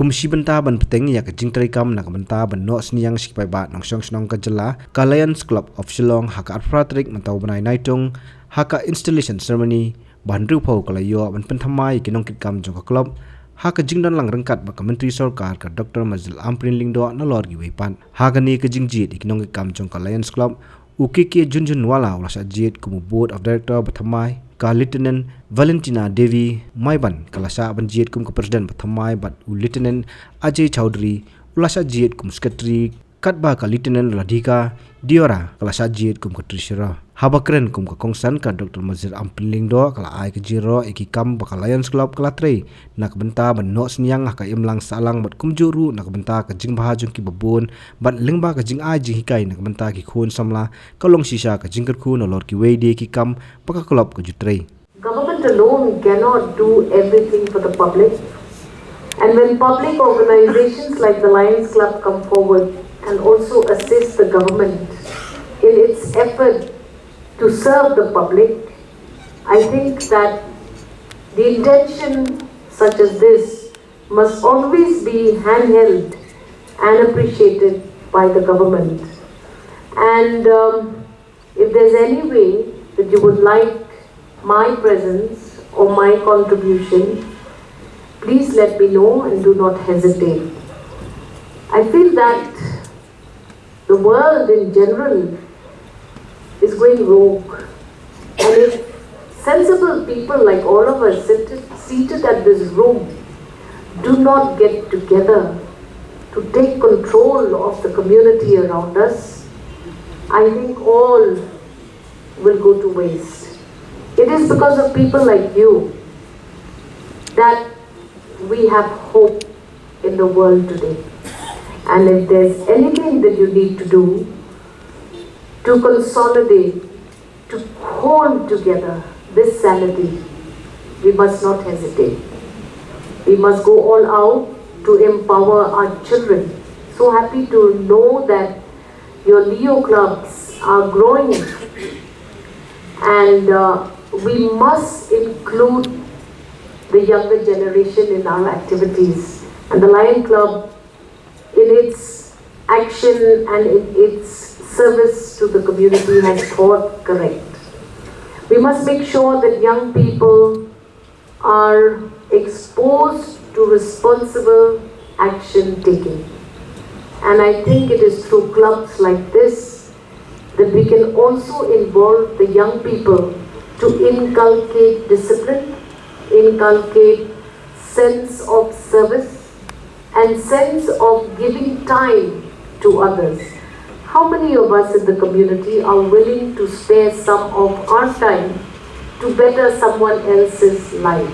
kumsi benta ban peteng ya ke jingtrai kam nak benta ban no sniang sipai ba nong song snong ka jela ka Lions Club of Shillong haka Fratrik mentau banai naitung haka installation ceremony bandru phau kala yo ban pen thamai ki nongkit kam jong ka club haka jingdon lang rengkat ba ka menteri sarkar ka Dr. Mazil Amprin Lingdo na lor gi weipan haka ni ka jingjied ki nongkit kam jong ka Lions Club ukiki junjun wala wala sa jiet kumu board of director bathamai ka Lieutenant Valentina Devi Maiban kalasa ban jiet kum ka president bathamai bat Lieutenant Ajay Chowdhury ulasa jiet kum secretary katba ka Lieutenant Radhika Diora kalasa jiet kum ka treasurer habakren kum ka kongsan ka Dr. Mazir Ampling do kala ai ka jiro iki kam ba ka Lions Club kala tre nak benta ban no sniang ka imlang salang bat kum juru nak benta ka jing bahajung ki babun bat lengba ka jing ai jing hikai nak benta ki khun samla kalong sisa ka jingkat khu no lor ki weide ki kam ba ka club ka jutre. Government alone cannot do everything for the public, and when public organizations like the Lions Club come forward and also assist the government in its effort to serve the public, I think that the intention such as this must always be handheld and appreciated by the government. And if there's any way that you would like my presence or my contribution, please let me know and do not hesitate. I feel that the world in general is going rogue, and if sensible people like all of us seated at this room do not get together to take control of the community around us, I think all will go to waste. It is because of people like you that we have hope in the world today. And if there's anything that you need to do to consolidate, to hold together this sanity, we must not hesitate. We must go all out to empower our children. So happy to know that your Leo clubs are growing, and we must include the younger generation in our activities. And the Lion Club, in its action and in its service to the community, has thought correct. We must make sure that young people are exposed to responsible action taking. And I think it is through clubs like this that we can also involve the young people to inculcate discipline, inculcate sense of service, and sense of giving time to others. How many of us in the community are willing to spare some of our time to better someone else's life?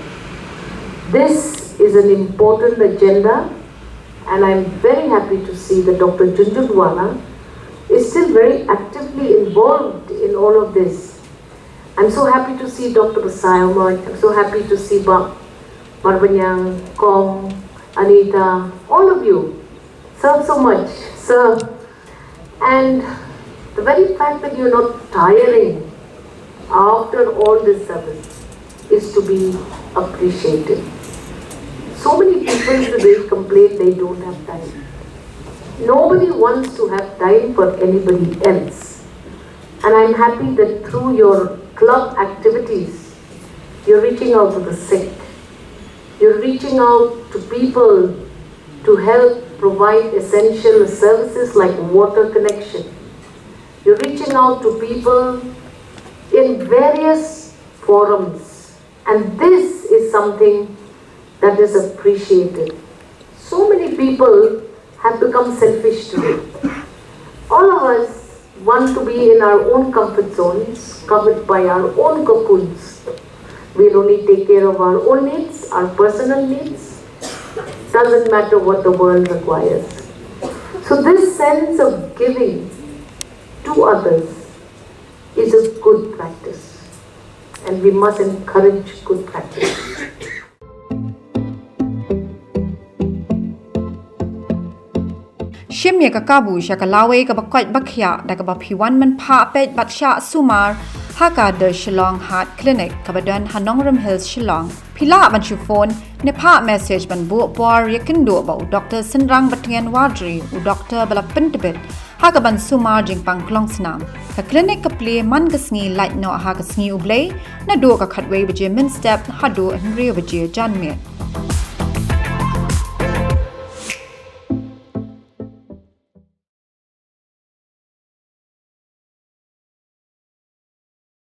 This is an important agenda, and I'm very happy to see that Dr. Junjunwala is still very actively involved in all of this. I'm so happy to see Dr. Sayama. I'm so happy to see Marbanyang, Kong, Anita, all of you. Serve so much, serve. And the very fact that you're not tiring after all this service is to be appreciated. So many people today complain they don't have time. Nobody wants to have time for anybody else. And I'm happy that through your club activities, you're reaching out to the sick. You're reaching out to people to help provide essential services like water connection. You're reaching out to people in various forums. And this is something that is appreciated. So many people have become selfish today. All of us want to be in our own comfort zones, covered by our own cocoons. We'll only take care of our own needs, our personal needs. Doesn't matter what the world requires. So this sense of giving to others is a good practice, and we must encourage good practice. Shimya ka kabu sya ka lawe ka bakwat bakya da ka bapiwan man pa pet batsya sumar Haka the Shillong Heart Clinic kabadan Hanongram Hills Shillong Pila banchu phone ne pha message ban bu por yakin do ba Dr. Sinrang Batngan Wadri u Dr. Balapintibit Haka ban sumar jingpang klong snam ka clinic ka play man gasngi light no ha gasngi ublay na do ka khatway baje min step ha do henry baje janme